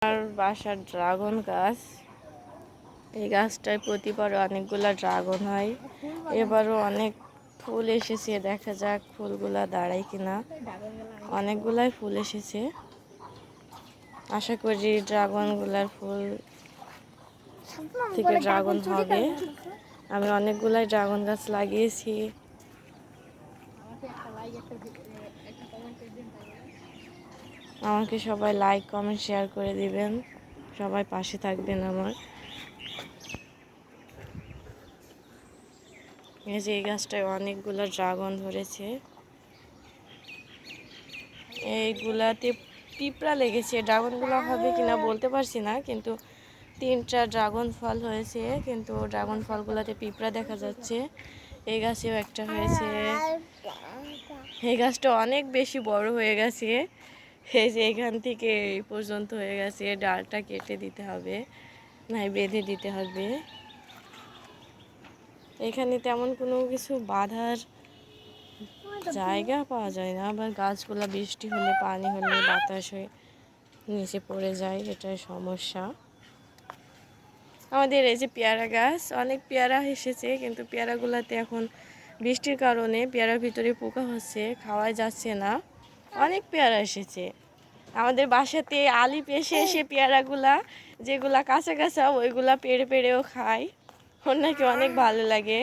আর বাসার ড্রাগন গাছ, এই গাছটায় প্রতিবার অনেকগুলা ড্রাগন হয়। এবারও অনেক ফুল এসেছে, দেখা যাক ফুলগুলা দাঁড়ায় কিনা। অনেকগুলাই ফুল এসেছে, আশা করি ড্রাগনগুলার ফুল থেকে ড্রাগন হবে। আমি অনেকগুলাই ড্রাগন গাছ লাগিয়েছি। আমাকে সবাই লাইক কমেন্ট শেয়ার করে দিবেন, সবাই পাশে থাকবেন আমার। এই যে এই গাছটায় অনেকগুলো ড্রাগন ধরেছে, এইগুলাতে পিঁপড়া লেগেছে। ড্রাগনগুলো হবে কিনা বলতে পারছি না, কিন্তু 3টা ড্রাগন ফল হয়েছে, কিন্তু ড্রাগন ফলগুলোতে পিঁপড়া দেখা যাচ্ছে। এই গাছেও একটা হয়েছে। এই গাছটা অনেক বেশি বড় হয়ে গেছে, এই যে এখান থেকে এই পর্যন্ত হয়ে গেছে। ডালটা কেটে দিতে হবে, নাই বেঁধে দিতে হবে। এখানে তেমন কোনো কিছু বাঁধার জায়গা পাওয়া যায় না, আবার গাছগুলো বৃষ্টি হলে, পানি হলে, বাতাস হয়ে নিচে পড়ে যায়, এটাই সমস্যা। আমাদের এই যে পেয়ারা গাছ, অনেক পেয়ারা এসেছে, কিন্তু পেয়ারাগুলোতে এখন বৃষ্টির কারণে পেয়ারার ভিতরে পোকা হচ্ছে, খাওয়া যাচ্ছে না। অনেক পেয়ারা এসেছে আমাদের বাসাতে। আলিপ এসে পেয়ারাগুলা যেগুলা কাঁচা কাঁচা ওইগুলা পেড়ে পেড়েও খায়, ওর নাকি অনেক ভালো লাগে।